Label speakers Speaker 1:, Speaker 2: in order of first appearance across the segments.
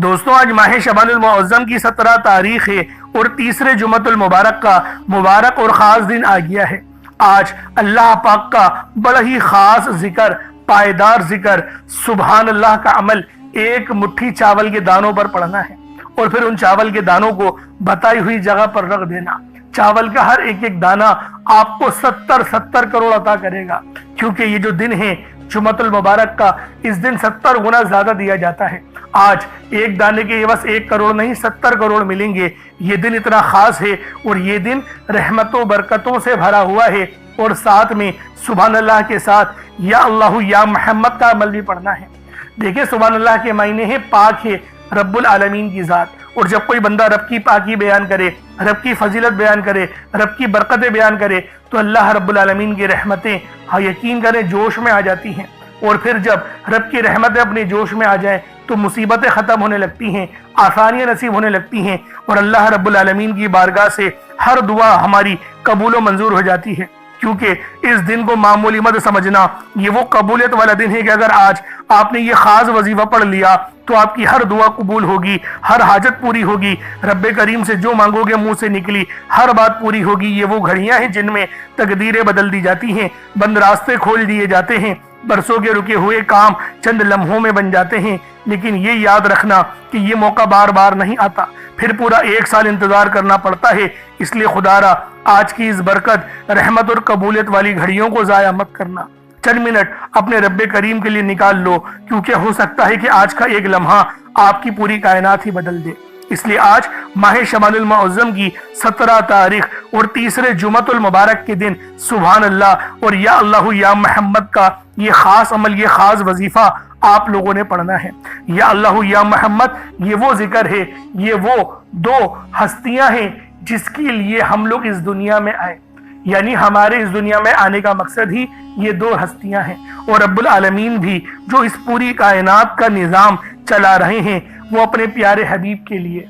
Speaker 1: دوستوں آج ماہ شعبان المعظم کی 17 تاریخ ہے اور تیسرے جمعۃ المبارک کا مبارک اور خاص دن آ گیا ہے۔ آج اللہ پاک کا بڑا ہی خاص ذکر، پائیدار ذکر، سبحان اللہ کا عمل ایک مٹھی چاول کے دانوں پر پڑھنا ہے اور پھر ان چاول کے دانوں کو بتائی ہوئی جگہ پر رکھ دینا۔ چاول کا ہر ایک دانہ آپ کو 70 کروڑ عطا کرے گا، کیونکہ یہ جو دن ہے جمعۃ المبارک کا، اس دن 70 گنا زیادہ دیا جاتا ہے۔ آج ایک دانے کے بس 1 کروڑ نہیں 70 کروڑ ملیں گے۔ یہ دن اتنا خاص ہے اور یہ دن رحمتوں برکتوں سے بھرا ہوا ہے، اور ساتھ میں سبحان اللہ کے ساتھ یا اللہ یا محمد کا عمل بھی پڑھنا ہے۔ دیکھیں سبحان اللہ کے معنی ہے پاک ہے رب العالمین کی ذات، اور جب کوئی بندہ رب کی پاکی بیان کرے، رب کی فضیلت بیان کرے، رب کی برکتیں بیان کرے تو اللہ رب العالمین کی رحمتیں یقین کریں جوش میں آ جاتی ہیں، اور پھر جب رب کی رحمتیں اپنے جوش میں آ جائیں تو مصیبتیں ختم ہونے لگتی ہیں، آسانیاں نصیب ہونے لگتی ہیں، اور اللہ رب العالمین کی بارگاہ سے ہر دعا ہماری قبول و منظور ہو جاتی ہے۔ کیونکہ اس دن کو معمولی مت سمجھنا، یہ وہ قبولیت والا دن ہے کہ اگر آج آپ نے یہ خاص وظیفہ پڑھ لیا تو آپ کی ہر دعا قبول ہوگی، ہر حاجت پوری ہوگی، رب کریم سے جو مانگو گے منہ سے نکلی ہر بات پوری ہوگی۔ یہ وہ گھڑیاں ہیں جن میں تقدیریں بدل دی جاتی ہیں، بند راستے کھول دیے جاتے ہیں، برسوں کے رکے ہوئے کام چند لمحوں میں بن جاتے ہیں۔ لیکن یہ یاد رکھنا کہ یہ موقع بار بار نہیں آتا، پھر پورا 1 سال انتظار کرنا پڑتا ہے۔ اس لیے خدا را آج کی اس برکت، رحمت اور قبولیت والی گھڑیوں کو ضائع مت کرنا۔ چند منٹ اپنے رب کریم کے لیے نکال لو، کیونکہ ہو سکتا ہے کہ آج کا ایک لمحہ آپ کی پوری کائنات ہی بدل دے۔ اس لیے آج ماہ شعبان المعظم کی 17 تاریخ اور تیسرے جمعۃ المبارک کے دن سبحان اللہ اور یا اللہ یا محمد کا یہ خاص عمل، یہ خاص وظیفہ آپ لوگوں نے پڑھنا ہے۔ یا اللہ یا محمد یہ وہ ذکر ہے، یہ وہ 2 ہستیاں ہیں جس کے لیے ہم لوگ اس دنیا میں آئے، یعنی ہمارے اس دنیا میں آنے کا مقصد ہی یہ 2 ہستیاں ہیں، اور رب العالمین بھی جو اس پوری کائنات کا نظام چلا رہے ہیں وہ اپنے پیارے حبیب کے لیے،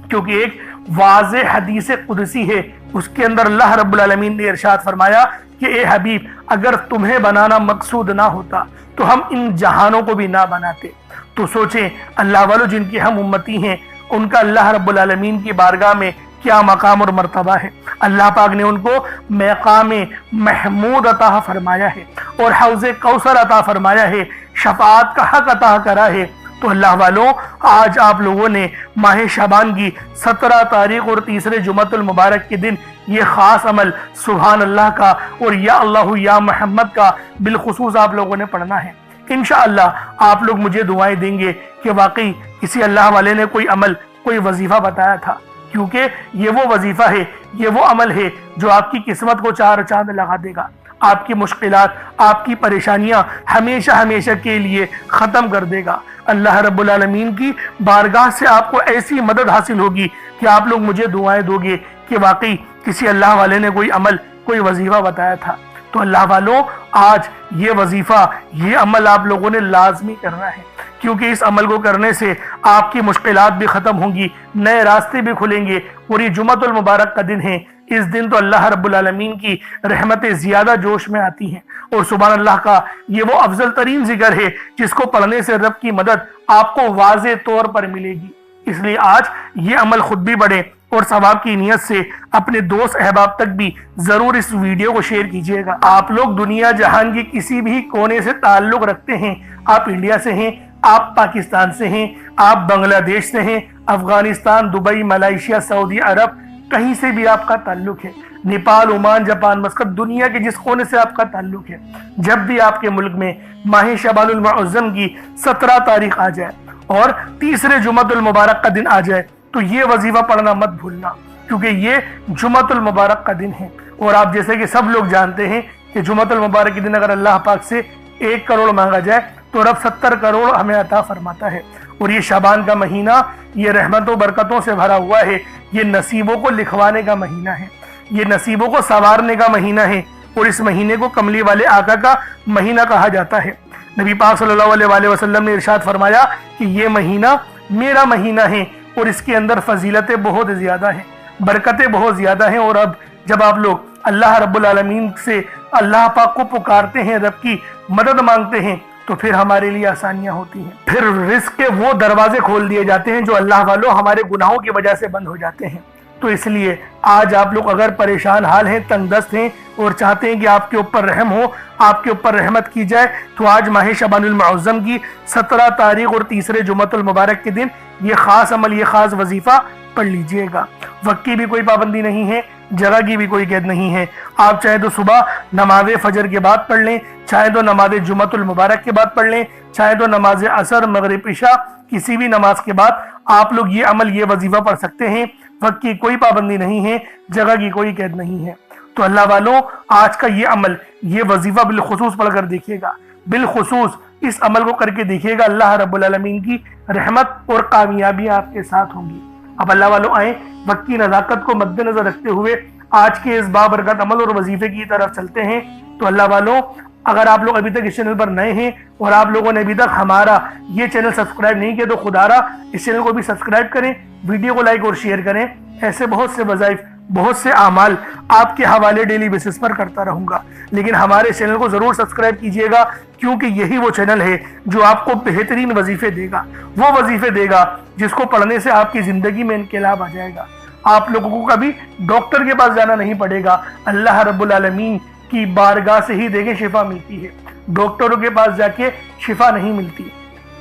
Speaker 1: کیونکہ ایک واضح حدیث قدسی ہے، اس کے اندر اللہ رب العالمین نے ارشاد فرمایا کہ اے حبیب اگر تمہیں بنانا مقصود نہ ہوتا تو ہم ان جہانوں کو بھی نہ بناتے۔ تو سوچیں اللہ والو جن کی ہم امتی ہیں ان کا اللہ رب العالمین کی بارگاہ میں کیا مقام اور مرتبہ ہے۔ اللہ پاک نے ان کو مقام محمود عطا فرمایا ہے اور حوض کوثر عطا فرمایا ہے، شفاعت کا حق عطا کرا ہے۔ تو اللہ والوں آج آپ لوگوں نے ماہ شعبان کی 17 تاریخ اور تیسرے جمعۃ المبارک کے دن یہ خاص عمل سبحان اللہ کا اور یا اللہ یا محمد کا بالخصوص آپ لوگوں نے پڑھنا ہے۔ انشاءاللہ آپ لوگ مجھے دعائیں دیں گے کہ واقعی کسی اللہ والے نے کوئی عمل، کوئی وظیفہ بتایا تھا، کیونکہ یہ وہ وظیفہ ہے، یہ وہ عمل ہے جو آپ کی قسمت کو 4 چاند لگا دے گا، آپ کی مشکلات، آپ کی پریشانیاں ہمیشہ ہمیشہ کے لیے ختم کر دے گا۔ اللہ رب العالمین کی بارگاہ سے آپ کو ایسی مدد حاصل ہوگی کہ آپ لوگ مجھے دعائیں دو گے کہ واقعی کسی اللہ والے نے کوئی عمل، کوئی وظیفہ بتایا تھا۔ تو اللہ والوں آج یہ وظیفہ، یہ عمل آپ لوگوں نے لازمی کرنا ہے، کیونکہ اس عمل کو کرنے سے آپ کی مشکلات بھی ختم ہوں گی، نئے راستے بھی کھلیں گے، اور یہ جمعۃ المبارک کا دن ہے۔ اس دن تو اللہ رب العالمین کی رحمتیں زیادہ جوش میں آتی ہیں، اور سبحان اللہ کا یہ وہ افضل ترین ذکر ہے جس کو پڑھنے سے رب کی مدد آپ کو واضح طور پر ملے گی۔ اس لیے آج یہ عمل خود بھی بڑھیں اور ثواب کی نیت سے اپنے دوست احباب تک بھی ضرور اس ویڈیو کو شیئر کیجیے گا۔ آپ لوگ دنیا جہان کی کسی بھی کونے سے تعلق رکھتے ہیں، آپ انڈیا سے ہیں، آپ پاکستان سے ہیں، آپ بنگلہ دیش سے ہیں، افغانستان، دبئی، ملائیشیا، سعودی عرب، کہیں سے بھی آپ کا تعلق ہے، نیپال، عمان، جاپان، مسقط، دنیا کے جس کونے سے آپ کا تعلق ہے، جب بھی آپ کے ملک میں ماہ شعبان المعظم کی 17 تاریخ آ جائے اور تیسرے جمعۃ المبارک کا دن آ جائے تو یہ وظیفہ پڑھنا مت بھولنا، کیونکہ یہ جمعۃ المبارک کا دن ہے۔ اور آپ جیسے کہ سب لوگ جانتے ہیں کہ جمعۃ المبارک کے دن اگر اللہ پاک سے 1 کروڑ مانگا جائے تو رب 70 کروڑ ہمیں عطا فرماتا ہے۔ اور یہ شعبان کا مہینہ یہ رحمت و برکتوں سے بھرا ہوا ہے، یہ نصیبوں کو لکھوانے کا مہینہ ہے، یہ نصیبوں کو سنوارنے کا مہینہ ہے، اور اس مہینے کو کملی والے آقا کا مہینہ کہا جاتا ہے۔ نبی پاک صلی اللہ علیہ وآلہ وسلم نے ارشاد فرمایا کہ یہ مہینہ میرا مہینہ ہے اور اس کے اندر فضیلتیں بہت زیادہ ہیں، برکتیں بہت زیادہ ہیں۔ اور اب جب آپ لوگ اللہ رب العالمین سے اللہ پاک کو پکارتے ہیں، رب کی مدد مانگتے ہیں، تو پھر ہمارے لیے آسانیاں ہوتی ہیں، پھر رزق کے وہ دروازے کھول دیے جاتے ہیں جو اللہ والوں ہمارے گناہوں کی وجہ سے بند ہو جاتے ہیں۔ تو اس لیے آج آپ لوگ اگر پریشان حال ہیں، تنگ دست ہیں اور چاہتے ہیں کہ آپ کے اوپر رحم ہو، آپ کے اوپر رحمت کی جائے، تو آج ماہ شعبان المعظم کی 17 تاریخ اور تیسرے جمعۃ المبارک کے دن یہ خاص عمل، یہ خاص وظیفہ پڑھ لیجئے گا۔ وقت کی بھی کوئی پابندی نہیں ہے، جگہ کی بھی کوئی قید نہیں ہے۔ آپ چاہے تو صبح نماز فجر کے بعد پڑھ لیں، چاہے تو نماز جمعۃ المبارک کے بعد پڑھ لیں، چاہے تو نماز عصر، مغرب، عشاء، کسی بھی نماز کے بعد آپ لوگ یہ عمل، یہ وظیفہ پڑھ سکتے ہیں۔ وقت کی کوئی پابندی نہیں ہے، جگہ کی کوئی قید نہیں ہے۔ تو اللہ والوں، آج کا یہ عمل، یہ وظیفہ بالخصوص پڑھ کر دیکھیے گا، بالخصوص اس عمل کو کر کے دیکھیے گا، اللہ رب العالمین کی رحمت اور کامیابی آپ کے ساتھ ہوں گی۔ اب اللہ والوں آئیں، وقت کی نزاکت کو مد نظر رکھتے ہوئے آج کے اس بابرکت عمل اور وظیفے کی طرف چلتے ہیں۔ تو اللہ والوں، اگر آپ لوگ ابھی تک اس چینل پر نئے ہیں اور آپ لوگوں نے ابھی تک ہمارا یہ چینل سبسکرائب نہیں کیا، تو خدا را اس چینل کو بھی سبسکرائب کریں، ویڈیو کو لائک اور شیئر کریں۔ ایسے بہت سے وظائف، بہت سے اعمال آپ کے حوالے ڈیلی بیسس پر کرتا رہوں گا، لیکن ہمارے چینل کو ضرور سبسکرائب کیجئے گا، کیونکہ یہی وہ چینل ہے جو آپ کو بہترین وظیفے دے گا، وہ وظیفے دے گا جس کو پڑھنے سے آپ کی زندگی میں انقلاب آ جائے گا۔ آپ لوگوں کو کبھی ڈاکٹر کے پاس جانا نہیں پڑے گا، اللہ رب العالمین کی بارگاہ سے ہی دیکھیں شفا ملتی ہے، ڈاکٹروں کے پاس جا کے شفا نہیں ملتی۔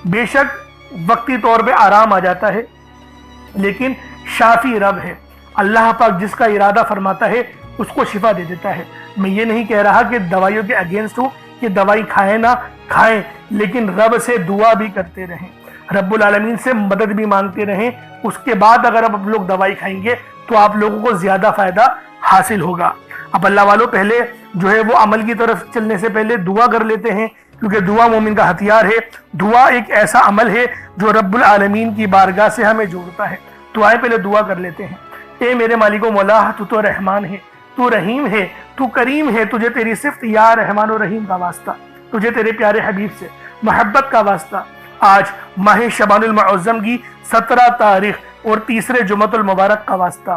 Speaker 1: بے شک وقتی طور پہ آرام آ جاتا ہے، لیکن شافی رب ہے، اللہ پاک جس کا ارادہ فرماتا ہے اس کو شفا دے دیتا ہے۔ میں یہ نہیں کہہ رہا کہ دوائیوں کے اگینسٹ ہوں کہ دوائی کھائیں نہ کھائیں، لیکن رب سے دعا بھی کرتے رہیں، رب العالمین سے مدد بھی مانگتے رہیں۔ اس کے بعد اگر آپ لوگ دوائی کھائیں گے تو آپ لوگوں کو زیادہ فائدہ حاصل ہوگا۔ اب اللہ والوں، پہلے جو ہے وہ عمل کی طرف چلنے سے پہلے دعا کر لیتے ہیں، کیونکہ دعا مومن کا ہتھیار ہے۔ دعا ایک ایسا عمل ہے جو رب العالمین کی بارگاہ سے ہمیں جوڑتا ہے۔ تو آئے پہلے دعا کر لیتے ہیں۔ اے میرے مالک و مولا، تو رحمان ہے، تو رحیم ہے، تو کریم ہے، تجھے تیری صفت یا رحمان و رحیم کا واسطہ، تجھے تیرے پیارے حبیب سے محبت کا واسطہ۔ آج ماہ شعبان المعظم کی 17 تاریخ اور تیسرے جمعۃ المبارک کا واسطہ،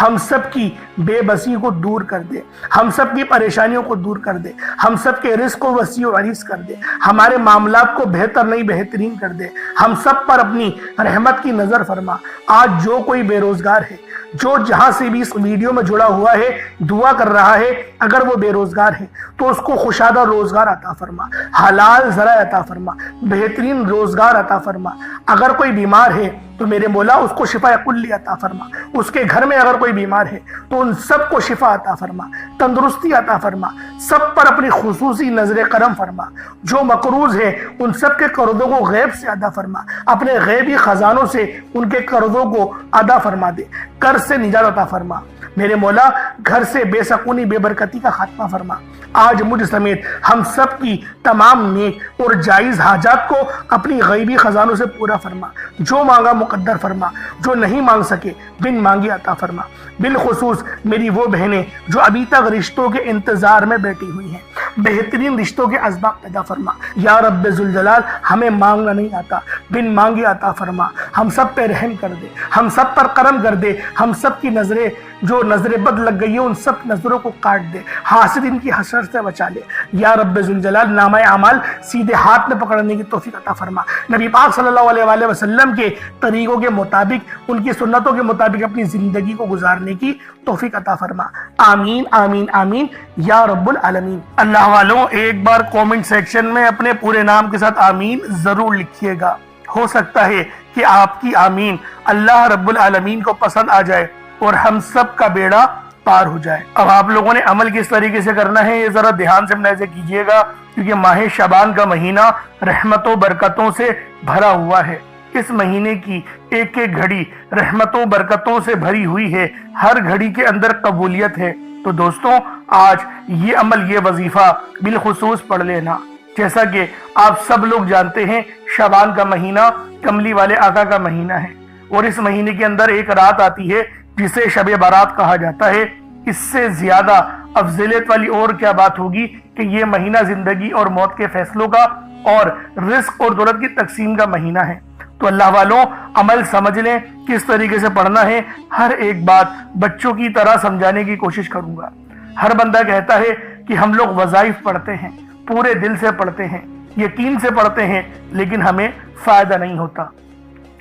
Speaker 1: ہم سب کی بے بسی کو دور کر دے، ہم سب کی پریشانیوں کو دور کر دے، ہم سب کے رزق کو وسیع و عریض کر دے، ہمارے معاملات کو بہتر نہیں بہترین کر دے، ہم سب پر اپنی رحمت کی نظر فرما۔ آج جو کوئی بے روزگار ہے، جو جہاں سے بھی اس ویڈیو میں جڑا ہوا ہے، دعا کر رہا ہے، اگر وہ بے روزگار ہے تو اس کو خوشادہ روزگار عطا فرما، حلال ذرائع عطا فرما، بہترین روزگار عطا فرما۔ اگر کوئی بیمار ہے تو میرے مولا اس کو شفا کلی عطا فرما، اس کے گھر میں اگر کوئی بیمار ہے تو ان سب کو شفا عطا فرما، تندرستی عطا فرما، سب پر اپنی خصوصی نظر کرم فرما۔ جو مقروض ہے ان سب کے قرضوں کو غیب سے ادا فرما، اپنے غیبی خزانوں سے ان کے قرضوں کو ادا فرما دے، قرض سے نجات عطا فرما۔ میرے مولا گھر سے بے سکونی، بے برکتی کا خاتمہ فرما۔ آج مجھ سمیت ہم سب کی تمام نیک اور جائز حاجات کو اپنی غیبی خزانوں سے پورا فرما، جو مانگا مقدر فرما، جو نہیں مانگ سکے بن مانگی عطا فرما۔ بالخصوص میری وہ بہنیں جو ابھی تک رشتوں کے انتظار میں بیٹھی ہوئی ہیں، بہترین رشتوں کے اسباب پیدا فرما۔ یا رب ذوالجلال، ہمیں مانگنا نہیں آتا، بن مانگی عطا فرما۔ ہم سب پہ رحم کر دے، ہم سب پر کرم کر دے، ہم سب کی نظریں جو نظر بد لگ گئی ہے ان سب نظروں کو کاٹ دے، حاسدین کی حسرت سے بچا لے۔ یا رب ذوالجلال، نامہ اعمال سیدھے ہاتھ میں پکڑنے کی توفیق عطا فرما۔ نبی پاک صلی اللہ علیہ وآلہ وسلم کے طریقوں کے مطابق، ان کی سنتوں کے مطابق اپنی زندگی کو گزارنے کی توفیق عطا فرما۔ آمین آمین آمین یا رب العالمین۔ اللہ والوں، ایک بار کومنٹ سیکشن میں اپنے پورے نام کے ساتھ آمین ضرور لکھیے گا۔ ہو سکتا ہے کہ آپ کی آمین اللہ رب العالمین کو پسند آ جائے اور ہم سب کا بیڑا پار ہو جائے۔ اب آپ لوگوں نے عمل کس طریقے سے کرنا ہے یہ ذرا دھیان سے ملاحظہ کیجئے گا، کیونکہ ماہ شعبان کا مہینہ رحمتوں برکتوں سے بھرا ہوا ہے۔ اس مہینے کی ایک ایک گھڑی رحمتوں برکتوں سے بھری ہوئی ہے، ہر گھڑی کے اندر قبولیت ہے۔ تو دوستوں، آج یہ عمل، یہ وظیفہ بالخصوص پڑھ لینا۔ جیسا کہ آپ سب لوگ جانتے ہیں، شعبان کا مہینہ کملی والے آقا کا مہینہ ہے، اور اس مہینے کے اندر ایک رات آتی ہے جسے شب برات کہا جاتا ہے۔ اس سے زیادہ افضلیت والی اور کیا بات ہوگی کہ یہ مہینہ زندگی اور موت کے فیصلوں کا اور رزق اور دولت کی تقسیم کا مہینہ ہے۔ تو اللہ والوں، عمل سمجھ لیں کس طریقے سے پڑھنا ہے۔ ہر ایک بات بچوں کی طرح سمجھانے کی کوشش کروں گا۔ ہر بندہ کہتا ہے کہ ہم لوگ وظائف پڑھتے ہیں، پورے دل سے پڑھتے ہیں، یقین سے پڑھتے ہیں لیکن ہمیں فائدہ نہیں ہوتا۔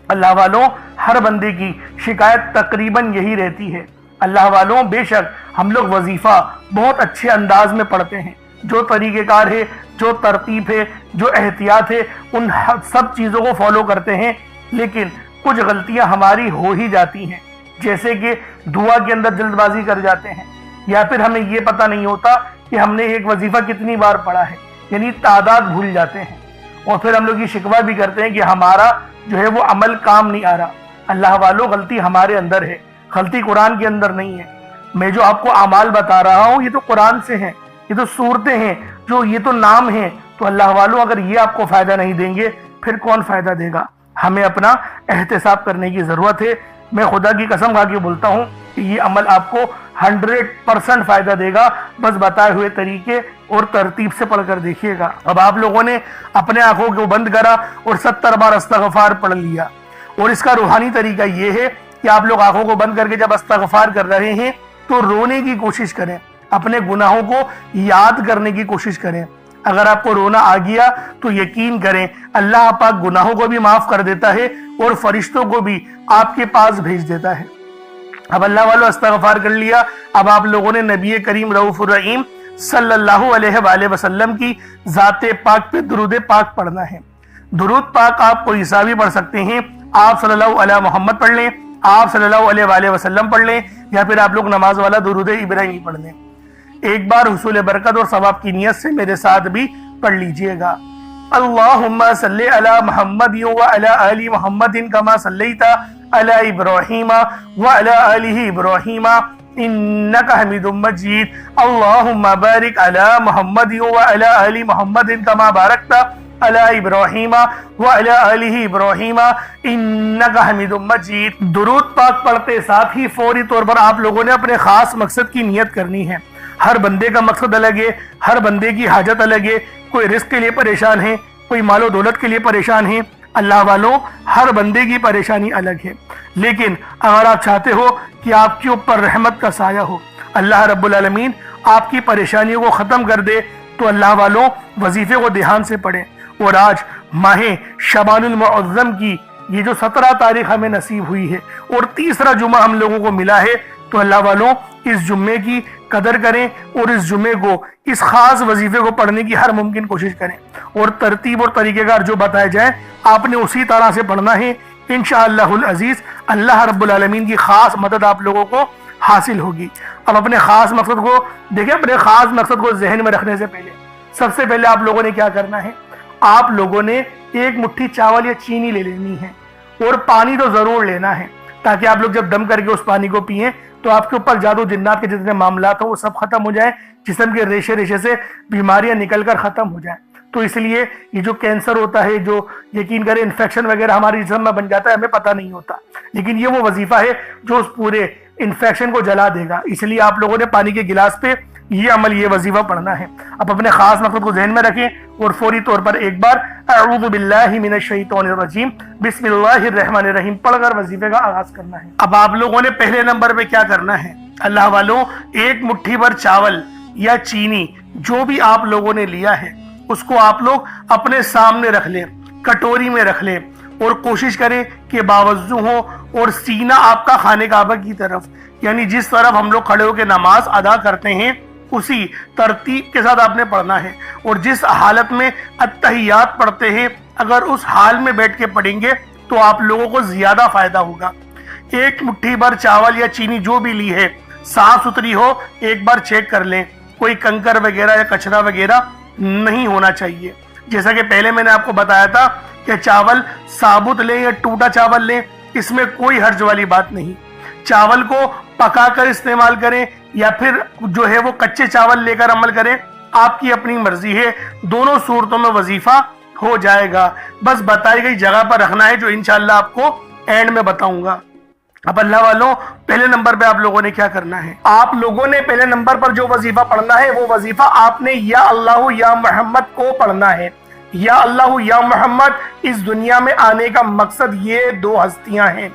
Speaker 1: اللہ والوں، ہر بندے کی شکایت تقریباً یہی رہتی ہے۔ اللہ والوں، بے شک ہم لوگ وظیفہ بہت اچھے انداز میں پڑھتے ہیں، جو طریقہ کار ہے، جو ترتیب ہے، جو احتیاط ہے، ان سب چیزوں کو فالو کرتے ہیں، لیکن کچھ غلطیاں ہماری ہو ہی جاتی ہیں، جیسے کہ دعا کے اندر جلد بازی کر جاتے ہیں، یا پھر ہمیں یہ پتہ نہیں ہوتا کہ ہم نے ایک وظیفہ کتنی بار پڑھا ہے، یعنی تعداد بھول جاتے ہیں، اور پھر ہم لوگ یہ شکوہ بھی کرتے ہیں کہ ہمارا جو ہے وہ عمل کام نہیں آ رہا۔ اللہ والوں، غلطی ہمارے اندر ہے، غلطی قرآن کے اندر نہیں ہے۔ میں جو آپ کو اعمال بتا رہا ہوں یہ تو قرآن سے ہیں، یہ تو صورتیں ہیں، جو یہ تو نام ہیں، تو اللہ والوں اگر یہ آپ کو فائدہ نہیں دیں گے پھر کون فائدہ دے گا؟ ہمیں اپنا احتساب کرنے کی ضرورت ہے۔ میں خدا کی قسم کھا کے بولتا ہوں کہ یہ عمل آپ کو 100% فائدہ دے گا، بس بتائے ہوئے طریقے اور ترتیب سے پڑھ کر دیکھیے گا۔ اب آپ لوگوں نے اپنے آنکھوں کو بند کرا اور 70 بار استغفار پڑھ لیا، اور اس کا روحانی طریقہ یہ ہے کہ آپ لوگ آنکھوں کو بند کر کے جب استغفار کر رہے ہیں تو رونے کی کوشش کریں، اپنے گناہوں کو یاد کرنے کی کوشش کریں۔ اگر آپ کو رونا آ گیا تو یقین کریں اللہ پاک گناہوں کو بھی معاف کر دیتا ہے اور فرشتوں کو بھی آپ کے پاس بھیج دیتا ہے۔ اب اللہ والوں، استغفار کر لیا، اب آپ لوگوں نے نبی کریم رؤوف الرحیم صلی اللہ علیہ وآلہ وسلم کی ذات پاک پہ درود پاک پڑھنا ہے۔ درود پاک آپ کوئی سا بھی پڑھ سکتے ہیں، آپ صلی اللہ علیہ محمد پڑھ لیں، آپ صلی اللہ علیہ وآلہ وسلم پڑھ لیں، یا پھر آپ لوگ نماز والا درود ابراہیمی پڑھ لیں۔ ایک بار حصول برکت اور ثواب کی نیت سے میرے ساتھ بھی پڑھ لیجئے گا۔ اللہم صلی علی محمد وعلی آل محمد کما صلیت علی ابراہیم وعلی آل ابراہیم انکا حمید مجید۔ اللہم بارک علی محمد وعلی آل محمد کما بارکت علی ابراہیم وعلی آل ابراہیم انکا حمید مجید۔ درود پاک پڑھتے ساتھ ہی فوری طور پر آپ لوگوں نے اپنے خاص مقصد کی نیت کرنی ہے۔ ہر بندے کا مقصد الگ ہے، ہر بندے کی حاجت الگ ہے، کوئی رزق کے لیے پریشان ہے، کوئی مال و دولت کے لیے پریشان ہے۔ اللہ والوں، ہر بندے کی پریشانی الگ ہے، لیکن اگر آپ چاہتے ہو کہ آپ کے اوپر رحمت کا سایہ ہو، اللہ رب العالمین آپ کی پریشانیوں کو ختم کر دے، تو اللہ والوں وظیفے کو دھیان سے پڑھیں۔ اور آج ماہ شعبان المعظم کی یہ جو 17 تاریخ ہمیں نصیب ہوئی ہے اور تیسرا جمعہ ہم لوگوں کو ملا ہے، تو اللہ والوں اس جمعے کی قدر کریں اور اس جمعے کو، اس خاص وظیفے کو پڑھنے کی ہر ممکن کوشش کریں، اور ترتیب اور طریقہ کار جو بتائے جائیں آپ نے اسی طرح سے پڑھنا ہے۔ انشاءاللہ العزیز اللہ رب العالمین کی خاص مدد آپ لوگوں کو حاصل ہوگی۔ اب اپنے خاص مقصد کو دیکھیں، اپنے خاص مقصد کو ذہن میں رکھنے سے پہلے سب سے پہلے آپ لوگوں نے کیا کرنا ہے، آپ لوگوں نے ایک مٹھی چاول یا چینی لے لینی ہے، اور پانی تو ضرور لینا ہے، تاکہ آپ لوگ جب دم کر کے اس پانی کو پئیں تو آپ کے اوپر جادو جنات کے جتنے معاملات ہوں وہ سب ختم ہو جائیں، جسم کے ریشے ریشے سے بیماریاں نکل کر ختم ہو جائیں۔ تو اس لیے یہ جو کینسر ہوتا ہے، جو یقین کریں انفیکشن وغیرہ ہمارے جسم میں بن جاتا ہے، ہمیں پتہ نہیں ہوتا، لیکن یہ وہ وظیفہ ہے جو اس پورے انفیکشن کو جلا دے گا۔ اس لیے آپ لوگوں نے پانی کے گلاس پہ یہ عمل، یہ وظیفہ پڑھنا ہے۔ اب اپنے خاص مقصد کو ذہن میں رکھیں اور فوری طور پر ایک بار اعوذ باللہ من الشیطان الرجیم بسم اللہ الرحمن الرحیم پڑھ کر وظیفے کا آغاز کرنا ہے۔ اب آپ لوگوں نے پہلے نمبر پہ کیا کرنا ہے، اللہ والوں ایک مٹھی بھر چاول یا چینی جو بھی آپ لوگوں نے لیا ہے اس کو آپ لوگ اپنے سامنے رکھ لیں، کٹوری میں رکھ لیں، اور کوشش کریں کہ باوضو ہو اور سینہ آپ کا خانہ کعبہ کی طرف، یعنی جس طرف ہم لوگ کھڑے ہو کے نماز ادا کرتے ہیں اسی ترتیب کے ساتھ آپ نے پڑھنا ہے۔ اور جس حالت میں التحیات پڑھتے ہیں اگر اس حال میں بیٹھ کے پڑھیں گے تو آپ لوگوں کو زیادہ فائدہ ہوگا۔ ایک مٹھی بھر چاول یا چینی جو بھی لی ہے صاف ستھری ہو، ایک بار چیک کر لیں، کوئی کنکر وغیرہ یا کچرا وغیرہ نہیں ہونا چاہیے۔ جیسا کہ پہلے میں نے آپ کو بتایا تھا کہ چاول ثابت لیں یا ٹوٹا چاول لیں، اس میں کوئی حرج والی بات نہیں۔ چاول کو پکا کر استعمال کریں یا پھر جو ہے وہ کچے چاول لے کر عمل کریں، آپ کی اپنی مرضی ہے، دونوں صورتوں میں وظیفہ ہو جائے گا۔ بس بتائی گئی جگہ پر رکھنا ہے جو انشاءاللہ آپ کو اینڈ میں بتاؤں گا۔ اب اللہ والوں پہلے نمبر پہ آپ لوگوں نے کیا کرنا ہے، آپ لوگوں نے پہلے نمبر پر جو وظیفہ پڑھنا ہے وہ وظیفہ آپ نے یا اللہ یا محمد کو پڑھنا ہے۔ یا اللہ یا محمد اس دنیا میں آنے کا مقصد یہ دو ہستیاں ہیں۔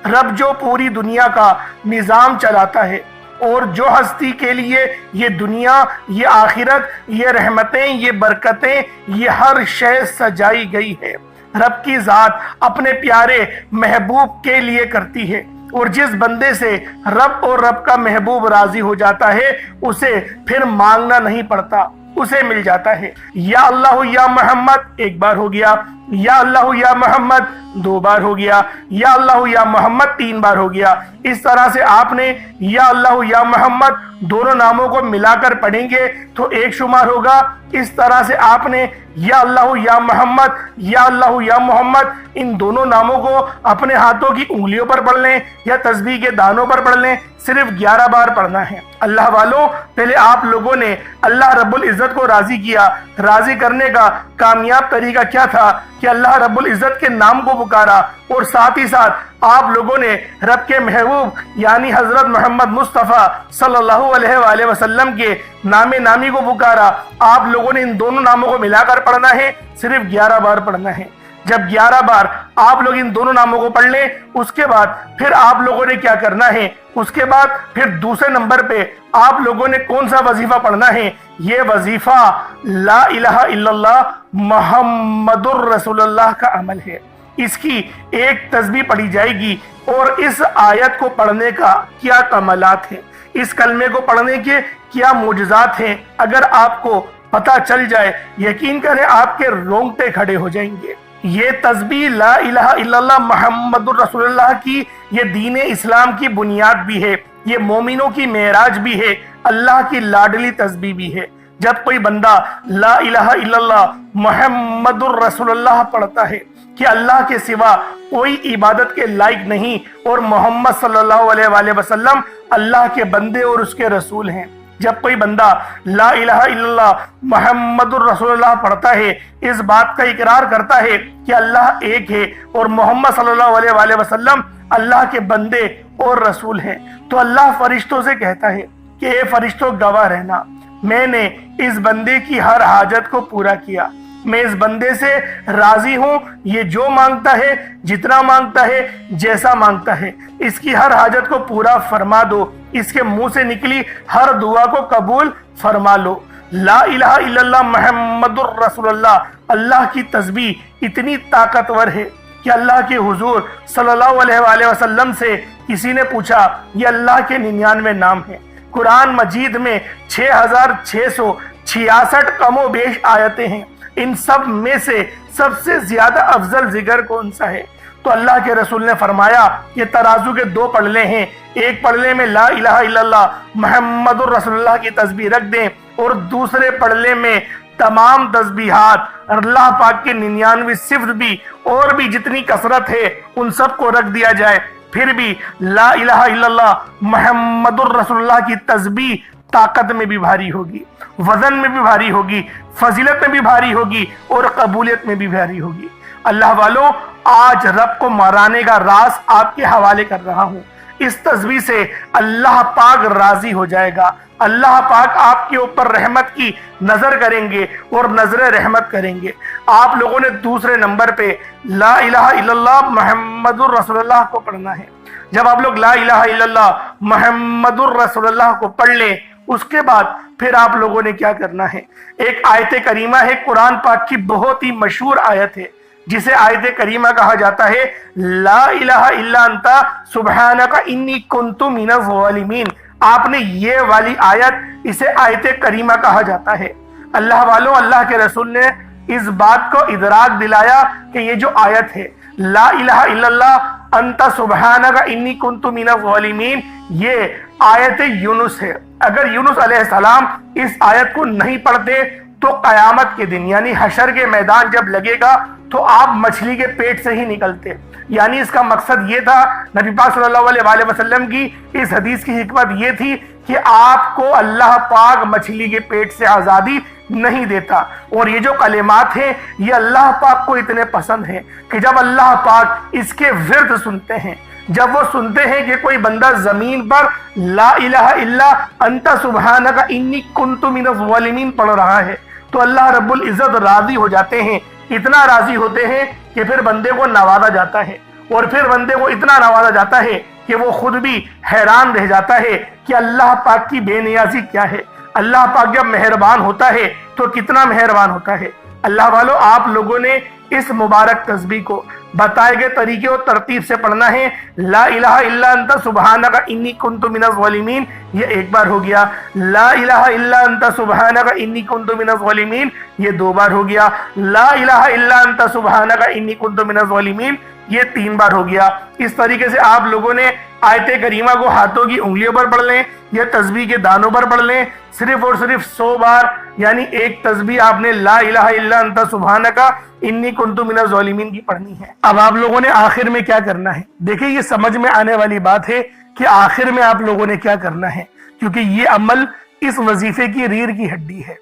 Speaker 1: رب جو پوری دنیا کا نظام چلاتا ہے اور جو ہستی کے لیے یہ دنیا، یہ آخرت، یہ رحمتیں، یہ برکتیں، یہ ہر شے سجائی گئی ہے، رب کی ذات اپنے پیارے محبوب کے لیے کرتی ہے، اور جس بندے سے رب اور رب کا محبوب راضی ہو جاتا ہے اسے پھر مانگنا نہیں پڑتا، اسے مل جاتا ہے۔ یا اللہ یا محمد ایک بار ہو گیا، یا اللہ یا محمد دو بار ہو گیا، یا اللہ یا محمد تین بار ہو گیا۔ اس طرح سے آپ نے یا اللہ یا محمد دونوں ناموں کو ملا کر پڑھیں گے تو ایک شمار ہوگا۔ اس طرح سے آپ نے یا اللہ یا محمد، یا اللہ یا محمد ان دونوں ناموں کو اپنے ہاتھوں کی انگلیوں پر پڑھ لیں یا تسبیح کے دانوں پر پڑھ لیں، صرف 11 بار پڑھنا ہے۔ اللہ والوں، پہلے آپ لوگوں نے اللہ رب العزت کو راضی کیا۔ راضی کرنے کا کامیاب طریقہ کیا تھا کہ اللہ رب العزت کے نام کو پکارا، اور ساتھ ہی ساتھ آپ لوگوں نے رب کے محبوب یعنی حضرت محمد مصطفیٰ صلی اللہ علیہ وآلہ وسلم کے نام نامی کو پکارا۔ آپ لوگوں نے ان دونوں ناموں کو ملا کر پڑھنا ہے، صرف 11 بار پڑھنا ہے۔ جب 11 بار آپ لوگ ان دونوں ناموں کو پڑھ لیں، اس کے بعد پھر آپ لوگوں نے کیا کرنا ہے، اس کے بعد پھر دوسرے نمبر پہ آپ لوگوں نے کون سا وظیفہ پڑھنا ہے؟ یہ وظیفہ لا الہ الا اللہ محمد الرسول اللہ کا عمل ہے۔ اس کی ایک تسبیح پڑھی جائے گی، اور اس آیت کو پڑھنے کا کیا کمالات ہیں، اس کلمے کو پڑھنے کے کیا معجزات ہیں، اگر آپ کو پتہ چل جائے یقین کریں آپ کے رونگٹے کھڑے ہو جائیں گے۔ یہ تسبیح لا الہ الا اللہ محمد الرسول اللہ کی یہ دین اسلام کی بنیاد بھی ہے، یہ مومنوں کی معراج بھی ہے، اللہ کی لاڈلی تسبیح بھی ہے۔ جب کوئی بندہ لا الہ الا اللہ محمد الرسول اللہ پڑھتا ہے کہ اللہ کے سوا کوئی عبادت کے لائق نہیں، اور محمد صلی اللہ علیہ وآلہ وسلم اللہ کے بندے اور اس کے رسول ہیں، جب کوئی بندہ لا الہ الا اللہ محمد الرسول اللہ پڑھتا ہے، اس بات کا اقرار کرتا ہے کہ اللہ ایک ہے اور محمد صلی اللہ علیہ وآلہ وسلم اللہ کے بندے اور رسول ہیں، تو اللہ فرشتوں سے کہتا ہے کہ اے فرشتوں گواہ رہنا، میں نے اس بندے کی ہر حاجت کو پورا کیا، میں اس بندے سے راضی ہوں، یہ جو مانگتا ہے، جتنا مانگتا ہے، جیسا مانگتا ہے، اس کی ہر حاجت کو پورا فرما دو، اس کے منہ سے نکلی ہر دعا کو قبول فرما لو۔ لا الہ الا اللہ محمد الرسول اللہ، اللہ کی تسبیح اتنی طاقتور ہے کہ اللہ کے حضور صلی اللہ علیہ وآلہ وسلم سے کسی نے پوچھا، یہ اللہ کے 99 نام ہیں، قرآن مجید میں 6666 کم و بیش آیتیں ہیں، ان سب میں سے سب سے زیادہ افضل ذکر کون سا ہے؟ تو اللہ کے رسول نے فرمایا کہ ترازو کے 2 پلڑے ہیں، ایک پلڑے میں لا الہ الا اللہ محمد الرسول اللہ کی تسبیح رکھ دیں، اور دوسرے پلڑے میں تمام تسبیحات اللہ پاک کے 99 صفت بھی اور بھی جتنی کثرت ہے ان سب کو رکھ دیا جائے، پھر بھی لا الہ الا اللہ محمد الرسول اللہ کی تسبیح طاقت میں بھی بھاری ہوگی، وزن میں بھی بھاری ہوگی، فضیلت میں بھی بھاری ہوگی، اور قبولیت میں بھی بھاری ہوگی۔ اللہ والوں، آج رب کو مرانے کا راز آپ کے حوالے کر رہا ہوں۔ اس تسبیح سے اللہ پاک راضی ہو جائے گا، اللہ پاک آپ کے اوپر رحمت کی نظر کریں گے اور نظر رحمت کریں گے۔ آپ لوگوں نے دوسرے نمبر پہ لا الہ الا اللہ محمد الرسول اللہ کو پڑھنا ہے۔ جب آپ لوگ لا الہ الا اللہ محمد الرسول اللہ کو پڑھ لیں، اس کے بعد پھر آپ لوگوں نے کیا کرنا ہے؟ ایک آیت کریمہ ہے، قرآن پاک کی بہت ہی مشہور آیت ہے، جسے آیت کریمہ کہا جاتا ہے، لا الہ الا انت سبحانک انی کنت من الظالمین۔ آپ نے یہ والی آیت، اسے آیت کریمہ کہا جاتا ہے۔ اللہ والوں، اللہ کے رسول نے اس بات کو ادراک دلایا کہ یہ جو آیت ہے لا الہ الا اللہ انت سبحانک انی کنت من الظالمین، یہ آیت یونس ہے۔ اگر یونس علیہ السلام اس آیت کو نہیں پڑھتے تو قیامت کے دن یعنی حشر کے میدان جب لگے گا تو آپ مچھلی کے پیٹ سے ہی نکلتے، یعنی اس کا مقصد یہ تھا، نبی پاک صلی اللہ علیہ وآلہ وسلم کی اس حدیث کی حکمت یہ تھی کہ آپ کو اللہ پاک مچھلی کے پیٹ سے آزادی نہیں دیتا۔ اور یہ جو کلمات ہیں یہ اللہ پاک کو اتنے پسند ہیں کہ جب اللہ پاک اس کے ورد سنتے ہیں، جب وہ سنتے ہیں کہ کوئی بندہ زمین پر لا الہ الا انت سبحانک انی کنت من الظالمین پڑھ رہا ہے، تو اللہ رب العزت راضی ہو جاتے ہیں، اتنا راضی ہوتے ہیں کہ پھر بندے کو نوازا جاتا ہے، اور پھر بندے کو اتنا نوازا جاتا ہے کہ وہ خود بھی حیران رہ جاتا ہے کہ اللہ پاک کی بے نیازی کیا ہے۔ اللہ پاک جب مہربان ہوتا ہے تو کتنا مہربان ہوتا ہے۔ اللہ والو، آپ لوگوں نے اس مبارک تسبیح کو بتائے گئے طریقے اور ترتیب سے پڑھنا ہے۔ لا الہ الا انت سبحانک انی کنت من الظالمین، یہ ایک بار ہو گیا۔ لا الہ الا انت سبحانک انی کنت من الظالمین، یہ 2 بار ہو گیا۔ لا الہ الا انت سبحانک انی کنت من الظالمین، یہ 3 بار ہو گیا۔ اس طریقے سے آپ لوگوں نے آیت کریمہ کو ہاتھوں کی انگلیوں پر پڑھ لیں یا تسبیح کے دانوں پر پڑھ لیں، صرف اور صرف 100 بار، یعنی ایک تسبیح آپ نے لا الہ الا انت سبحانک انی کنت من الظالمین کی پڑھنی ہے۔ اب آپ لوگوں نے آخر میں کیا کرنا ہے؟ دیکھیں یہ سمجھ میں آنے والی بات ہے کہ آخر میں آپ لوگوں نے کیا کرنا ہے، کیونکہ یہ عمل اس وظیفے کی ریڑھ کی ہڈی ہے،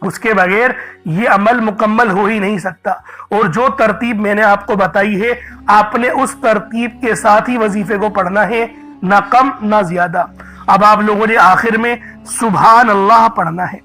Speaker 1: اس کے بغیر یہ عمل مکمل ہو ہی نہیں سکتا۔ اور جو ترتیب میں نے آپ کو بتائی ہے، آپ نے اس ترتیب کے ساتھ ہی وظیفے کو پڑھنا ہے، نہ کم نہ زیادہ۔ اب آپ لوگوں نے آخر میں سبحان اللہ پڑھنا ہے۔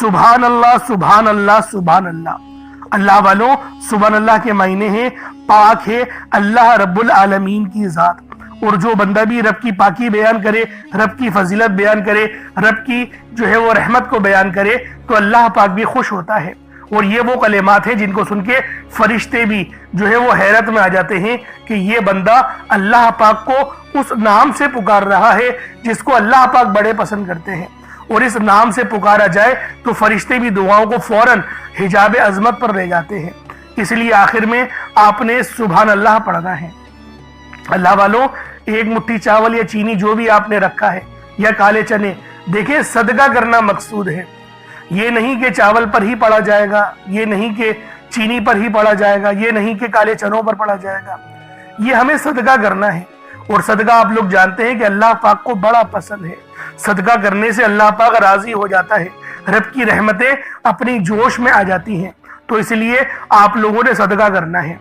Speaker 1: سبحان اللہ، سبحان اللہ، سبحان اللہ۔ اللہ والوں، سبحان اللہ کے معنی ہیں پاک ہے اللہ رب العالمین کی ذات۔ اور جو بندہ بھی رب کی پاکی بیان کرے، رب کی فضیلت بیان کرے، رب کی جو ہے وہ رحمت کو بیان کرے تو اللہ پاک بھی خوش ہوتا ہے۔ اور یہ وہ کلمات ہیں جن کو سن کے فرشتے بھی جو ہے وہ حیرت میں آ جاتے ہیں کہ یہ بندہ اللہ پاک کو اس نام سے پکار رہا ہے جس کو اللہ پاک بڑے پسند کرتے ہیں۔ اور اس نام سے پکارا جائے تو فرشتے بھی دعاؤں کو فوراً حجاب عظمت پر لے جاتے ہیں۔ اس لیے آخر میں آپ نے سبحان اللہ پڑھنا ہے۔ اللہ والوں، ایک مٹھی چاول یا چینی جو بھی آپ نے رکھا ہے یا کالے چنے، دیکھیں صدقہ کرنا مقصود ہے۔ یہ نہیں کہ چاول پر ہی پڑھا جائے گا، یہ نہیں کہ چینی پر ہی پڑھا جائے گا، یہ نہیں کہ کالے چنوں پر پڑھا جائے گا، یہ ہمیں صدقہ کرنا ہے۔ اور صدقہ آپ لوگ جانتے ہیں کہ اللہ پاک کو بڑا پسند ہے۔ صدقہ کرنے سے اللہ پاک راضی ہو جاتا ہے، رب کی رحمتیں اپنی جوش میں آ جاتی ہیں۔ تو اس لیے آپ لوگوں نے صدقہ کرنا ہے۔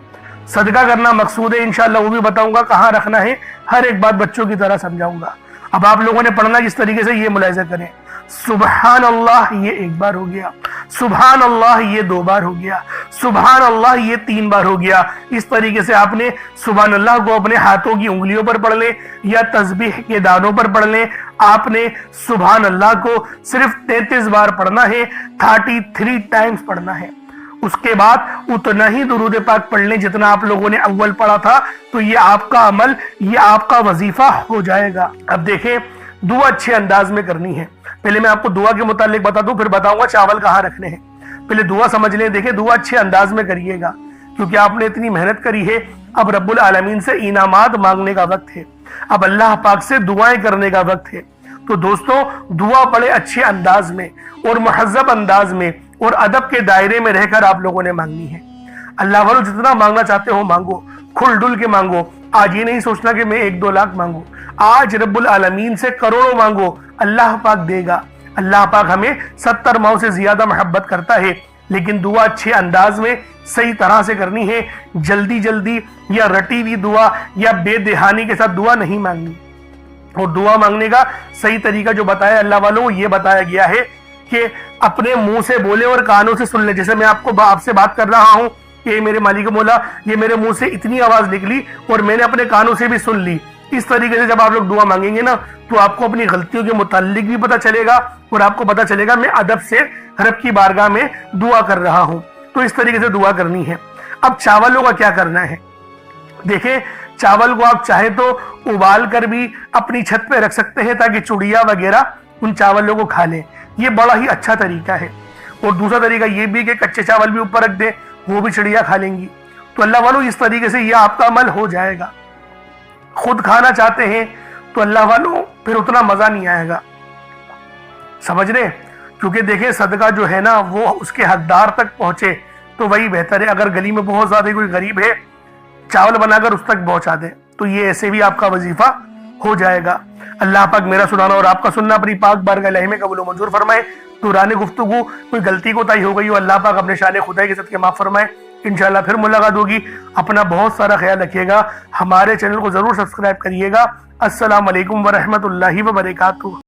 Speaker 1: صدقہ کرنا مقصود ہے، انشاءاللہ وہ بھی بتاؤں گا کہاں رکھنا ہے، ہر ایک بات بچوں کی طرح سمجھاؤں گا۔ اب آپ لوگوں نے پڑھنا جس طریقے سے یہ ملاحظہ کریں۔ سبحان اللہ، یہ 1 بار ہو گیا۔ سبحان اللہ، یہ 2 بار ہو گیا۔ سبحان اللہ، یہ 3 بار ہو گیا۔ اس طریقے سے آپ نے سبحان اللہ کو اپنے ہاتھوں کی انگلیوں پر پڑھ لیں یا تسبیح کے دانوں پر پڑھ لیں۔ آپ نے سبحان اللہ کو صرف 33 بار پڑھنا ہے، 33 ٹائمز پڑھنا ہے۔ اس کے بعد اتنا ہی درود پاک پڑھ لیں جتنا آپ لوگوں نے اول پڑھا تھا، تو یہ آپ کا عمل، یہ آپ کا وظیفہ ہو جائے گا۔ اب دیکھیں دعا اچھے انداز میں کرنی ہے۔ پہلے میں آپ کو دعا کے متعلق بتا دوں، پھر بتاؤں گا چاول کہاں رکھنے ہیں۔ پہلے دعا سمجھ لیں۔ دیکھیں دعا اچھے انداز میں کریے گا، کیونکہ آپ نے اتنی محنت کری ہے۔ اب رب العالمین سے انعامات مانگنے کا وقت ہے، اب اللہ پاک سے دعائیں کرنے کا وقت ہے۔ تو دوستوں، دعا بڑے اچھے انداز میں اور مہذب انداز میں اور ادب کے دائرے میں رہ کر آپ لوگوں نے مانگنی ہے۔ اللہ والوں، جتنا مانگنا چاہتے ہو مانگو، کھل ڈل کے مانگو۔ آج یہ نہیں سوچنا کہ میں 1-2 لاکھ مانگوں، آج رب العالمین سے کروڑوں مانگو، اللہ پاک دے گا۔ اللہ پاک ہمیں 70 ماؤں سے زیادہ محبت کرتا ہے، لیکن دعا اچھے انداز میں صحیح طرح سے کرنی ہے۔ جلدی جلدی یا رٹی ہوئی دعا یا بے دہانی کے ساتھ دعا نہیں مانگنی۔ اور دعا مانگنے کا صحیح طریقہ جو بتایا اللہ والوں، یہ بتایا گیا ہے کہ اپنے منہ سے بولے اور کانوں سے سن لے۔ جیسے میں آپ سے بات کر رہا ہوں کہ میرے مالک مولا، یہ میرے منہ سے اتنی آواز نکلی اور میں نے اپنے کانوں سے بھی سن لی۔ اس طریقے سے جب آپ لوگ دعا مانگیں گے نا، تو آپ کو اپنی غلطیوں کے متعلق بھی پتہ چلے گا اور آپ کو پتہ چلے گا میں ادب سے رب کی بارگاہ میں دعا کر رہا ہوں۔ تو اس طریقے سے دعا کرنی ہے۔ اب چاولوں کا کیا کرنا ہے؟ دیکھیں چاول کو آپ چاہے تو ابال کر بھی اپنی چھت پہ رکھ سکتے ہیں تاکہ چڑیا وغیرہ ان چاولوں کو کھا لیں، یہ بڑا ہی اچھا طریقہ ہے۔ اور دوسرا طریقہ یہ بھی کہ کچے چاول بھی اوپر رکھ دیں، وہ بھی چڑیا کھا لیں گی۔ تو اللہ والوں، اس طریقے سے یہ آپ کا عمل ہو جائے گا۔ خود کھانا چاہتے ہیں تو اللہ والوں پھر اتنا مزہ نہیں آئے گا، سمجھ رہے؟ کیونکہ دیکھیں صدقہ جو ہے نا وہ اس کے حقدار تک پہنچے تو وہی بہتر ہے۔ اگر گلی میں بہت زیادہ کوئی غریب ہے، چاول بنا کر اس تک پہنچا دے تو یہ ایسے بھی آپ کا وظیفہ ہو جائے گا۔ اللہ پاک میرا سنانا اور آپ کا سننا اپنی پاک بارگاہ الہی میں قبول و منظور فرمائے۔ دوران گفتگو کوئی غلطی کوتاہی ہو گئی ہو، اللہ پاک اپنے شان خدائی کے صدقے معاف فرمائے۔ انشاءاللہ پھر ملاقات ہوگی۔ اپنا بہت سارا خیال رکھیے گا، ہمارے چینل کو ضرور سبسکرائب کریے گا۔ السلام علیکم ورحمۃ اللہ وبرکاتہ۔